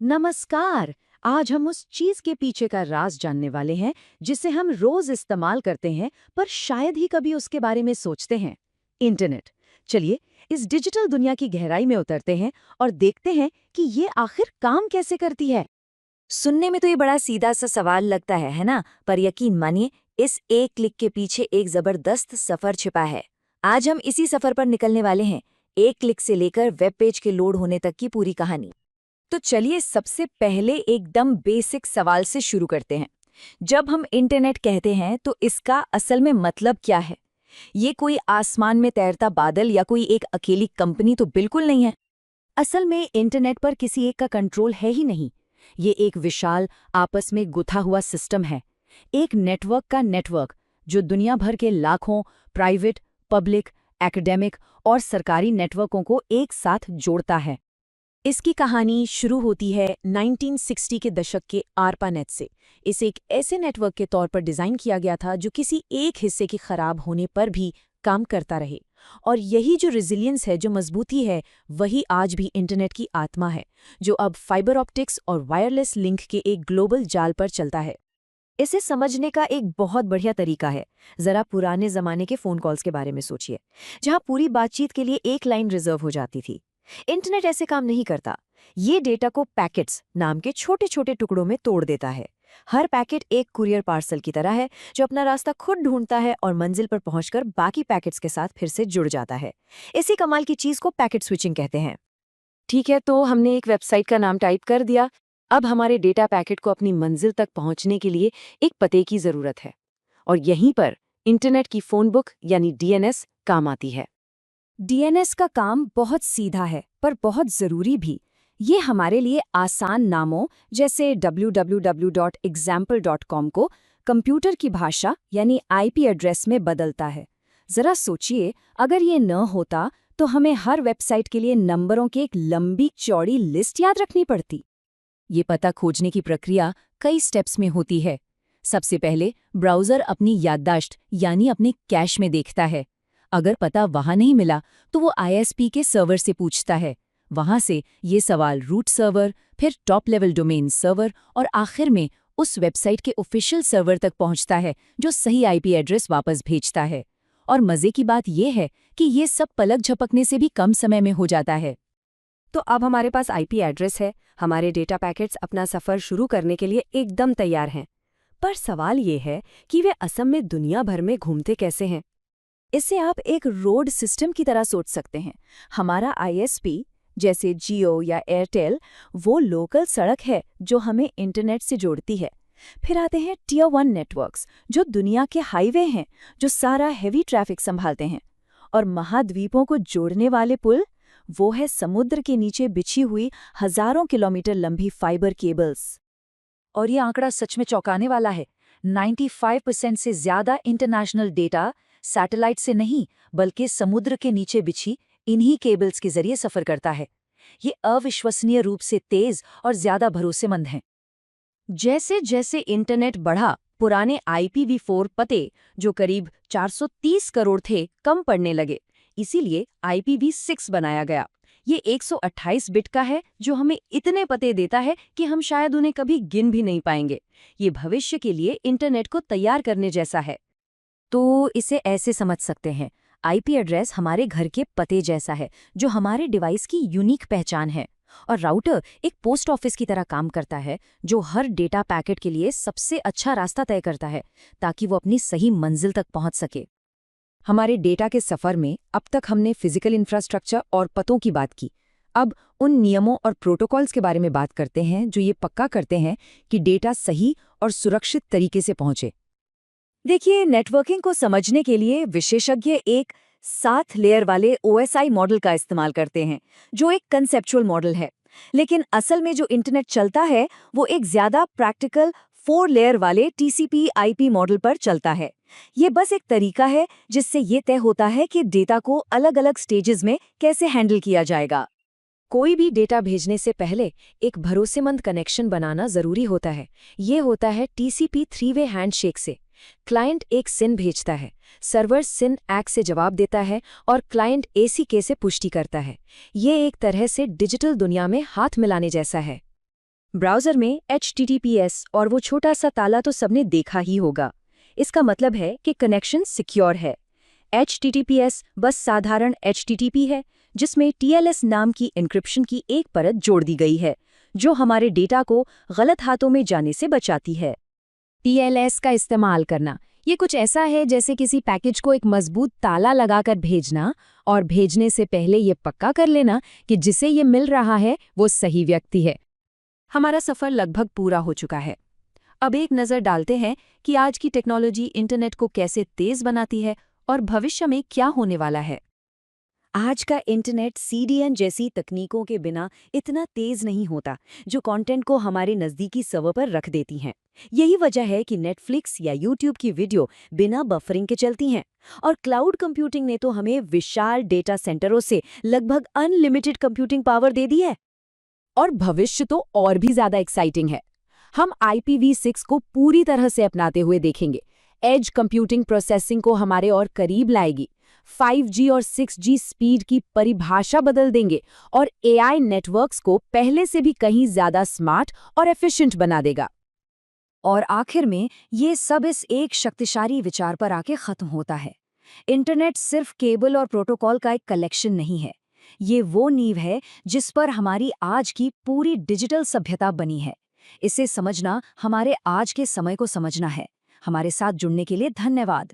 नमस्कार। आज हम उस चीज के पीछे का राज जानने वाले हैं जिसे हम रोज इस्तेमाल करते हैं पर शायद ही कभी उसके बारे में सोचते हैं। इंटरनेट। चलिए इस डिजिटल दुनिया की गहराई में उतरते हैं और देखते हैं कि ये आखिर काम कैसे करती है। सुनने में तो ये बड़ा सीधा सा सवाल लगता है ना? पर यकीन मानिए, इस एक क्लिक के पीछे एक जबरदस्त सफर छिपा है। आज हम इसी सफर पर निकलने वाले हैं, एक क्लिक से लेकर वेब पेज के लोड होने तक की पूरी कहानी। तो चलिए सबसे पहले एकदम बेसिक सवाल से शुरू करते हैं। जब हम इंटरनेट कहते हैं तो इसका असल में मतलब क्या है? ये कोई आसमान में तैरता बादल या कोई एक अकेली कंपनी तो बिल्कुल नहीं है। असल में इंटरनेट पर किसी एक का कंट्रोल है ही नहीं। ये एक विशाल, आपस में गुथा हुआ सिस्टम है। एक नेटवर्क का नेटवर्क, जो दुनिया भर के लाखों प्राइवेट, पब्लिक, एकेडमिक और सरकारी नेटवर्कों को एक साथ जोड़ता है। इसकी कहानी शुरू होती है 1960 के दशक के आरपानेट से। इसे एक ऐसे नेटवर्क के तौर पर डिज़ाइन किया गया था जो किसी एक हिस्से के खराब होने पर भी काम करता रहे। और यही जो रेजिलियंस है, जो मजबूती है, वही आज भी इंटरनेट की आत्मा है, जो अब फाइबर ऑप्टिक्स और वायरलेस लिंक के एक ग्लोबल जाल पर चलता है। इसे समझने का एक बहुत बढ़िया तरीका है। जरा पुराने जमाने के फ़ोन कॉल्स के बारे में सोचिए, जहाँ पूरी बातचीत के लिए एक लाइन रिजर्व हो जाती थी। इंटरनेट ऐसे काम नहीं करता। ये डेटा को पैकेट्स नाम के छोटे छोटे टुकड़ों में तोड़ देता है। हर पैकेट एक कुरियर पार्सल की तरह है, जो अपना रास्ता खुद ढूंढता है और मंजिल पर पहुंचकर बाकी पैकेट्स के साथ फिर से जुड़ जाता है। इसी कमाल की चीज को पैकेट स्विचिंग कहते हैं। ठीक है, तो हमने एक वेबसाइट का नाम टाइप कर दिया। अब हमारे डेटा पैकेट को अपनी मंजिल तक पहुंचने के लिए एक पते की जरूरत है, और यहीं पर इंटरनेट की फोन बुक यानी डीएनएस काम आती है। डीएनएस का काम बहुत सीधा है पर बहुत ज़रूरी भी। ये हमारे लिए आसान नामों जैसे www.example.com को कंप्यूटर की भाषा यानी आईपी एड्रेस में बदलता है। ज़रा सोचिए, अगर ये न होता तो हमें हर वेबसाइट के लिए नंबरों की एक लंबी चौड़ी लिस्ट याद रखनी पड़ती। ये पता खोजने की प्रक्रिया कई स्टेप्स में होती है। सबसे पहले ब्राउज़र अपनी याददाश्त यानी अपने कैश में देखता है। अगर पता वहां नहीं मिला तो वो आईएसपी के सर्वर से पूछता है। वहां से ये सवाल रूट सर्वर, फिर टॉप लेवल डोमेन सर्वर और आखिर में उस वेबसाइट के ऑफिशियल सर्वर तक पहुंचता है, जो सही आईपी एड्रेस वापस भेजता है। और मजे की बात यह है कि ये सब पलक झपकने से भी कम समय में हो जाता है। तो अब हमारे पास आईपी एड्रेस है, हमारे डेटा पैकेट्स अपना सफ़र शुरू करने के लिए एकदम तैयार हैं। पर सवाल ये है कि वे असम में दुनिया भर में घूमते कैसे हैं। इसे आप एक रोड सिस्टम की तरह सोच सकते हैं। हमारा आईएसपी जैसे जियो या एयरटेल वो लोकल सड़क है जो हमें इंटरनेट से जोड़ती है। फिर आते हैं टियर 1 नेटवर्क्स, जो दुनिया के हाईवे हैं, जो सारा हेवी ट्रैफिक संभालते हैं। और महाद्वीपों को जोड़ने वाले पुल, वो है समुद्र के नीचे बिछी हुई हजारों किलोमीटर लंबी फाइबर केबल्स। और ये आंकड़ा सच में चौंकाने वाला है। 95% से ज्यादा इंटरनेशनल डेटा सैटेलाइट से नहीं बल्कि समुद्र के नीचे बिछी इन्हीं केबल्स के जरिए सफर करता है। ये अविश्वसनीय रूप से तेज और ज्यादा भरोसेमंद हैं। जैसे जैसे इंटरनेट बढ़ा, पुराने IPv4 पते, जो करीब 430 करोड़ थे, कम पड़ने लगे। इसीलिए IPv6 बनाया गया। ये 128 बिट का है, जो हमें इतने पते देता है कि हम शायद उन्हें कभी गिन भी नहीं पाएंगे। ये भविष्य के लिए इंटरनेट को तैयार करने जैसा है। तो इसे ऐसे समझ सकते हैं, आईपी एड्रेस हमारे घर के पते जैसा है, जो हमारे डिवाइस की यूनिक पहचान है। और राउटर एक पोस्ट ऑफिस की तरह काम करता है, जो हर डेटा पैकेट के लिए सबसे अच्छा रास्ता तय करता है ताकि वो अपनी सही मंजिल तक पहुंच सके। हमारे डेटा के सफ़र में अब तक हमने फिजिकल इंफ्रास्ट्रक्चर और पतों की बात की। अब उन नियमों और प्रोटोकॉल्स के बारे में बात करते हैं जो ये पक्का करते हैं कि डेटा सही और सुरक्षित तरीके से पहुंचे। देखिए, नेटवर्किंग को समझने के लिए विशेषज्ञ एक 7 लेयर वाले OSI मॉडल का इस्तेमाल करते हैं, जो एक कंसेप्चुअल मॉडल है। लेकिन असल में जो इंटरनेट चलता है वो एक ज्यादा प्रैक्टिकल 4 लेयर वाले TCP/IP मॉडल पर चलता है। ये बस एक तरीका है जिससे ये तय होता है कि डेटा को अलग अलग स्टेजेस में कैसे हैंडल किया जाएगा। कोई भी डेटा भेजने से पहले एक भरोसेमंद कनेक्शन बनाना जरूरी होता है। ये होता है TCP 3-वे हैंडशेक से। क्लाइंट एक सिन भेजता है, सर्वर सिन ACK से जवाब देता है और क्लाइंट ACK से पुष्टि करता है। ये एक तरह से डिजिटल दुनिया में हाथ मिलाने जैसा है। ब्राउज़र में HTTPS और वो छोटा सा ताला तो सबने देखा ही होगा। इसका मतलब है कि कनेक्शन सिक्योर है। HTTPS बस साधारण HTTP है, जिसमें TLS नाम की एन्क्रिप्शन की एक परत जोड़ दी गई है, जो हमारे डेटा को गलत हाथों में जाने से बचाती है। TLS का इस्तेमाल करना ये कुछ ऐसा है जैसे किसी पैकेज को एक मजबूत ताला लगाकर भेजना और भेजने से पहले ये पक्का कर लेना कि जिसे ये मिल रहा है वो सही व्यक्ति है। हमारा सफ़र लगभग पूरा हो चुका है। अब एक नज़र डालते हैं कि आज की टेक्नोलॉजी इंटरनेट को कैसे तेज़ बनाती है और भविष्य में क्या होने वाला है। आज का इंटरनेट CDN जैसी तकनीकों के बिना इतना तेज नहीं होता, जो कंटेंट को हमारे नज़दीकी सर्वर पर रख देती हैं। यही वजह है कि नेटफ्लिक्स या यूट्यूब की वीडियो बिना बफरिंग के चलती हैं। और क्लाउड कंप्यूटिंग ने तो हमें विशाल डेटा सेंटरों से लगभग अनलिमिटेड कंप्यूटिंग पावर दे दी है। और भविष्य तो और भी ज़्यादा एक्साइटिंग है। हम IPv6 को पूरी तरह से अपनाते हुए देखेंगे। एज कंप्यूटिंग प्रोसेसिंग को हमारे और करीब लाएगी। 5G और 6G स्पीड की परिभाषा बदल देंगे और AI नेटवर्क्स को पहले से भी कहीं ज़्यादा स्मार्ट और एफिशिएंट बना देगा। और आखिर में ये सब इस एक शक्तिशाली विचार पर आके खत्म होता है। इंटरनेट सिर्फ केबल और प्रोटोकॉल का एक कलेक्शन नहीं है। ये वो नींव है जिस पर हमारी आज की पूरी डिजिटल सभ्यता बनी है। इसे समझना हमारे आज के समय को समझना है। हमारे साथ जुड़ने के लिए धन्यवाद।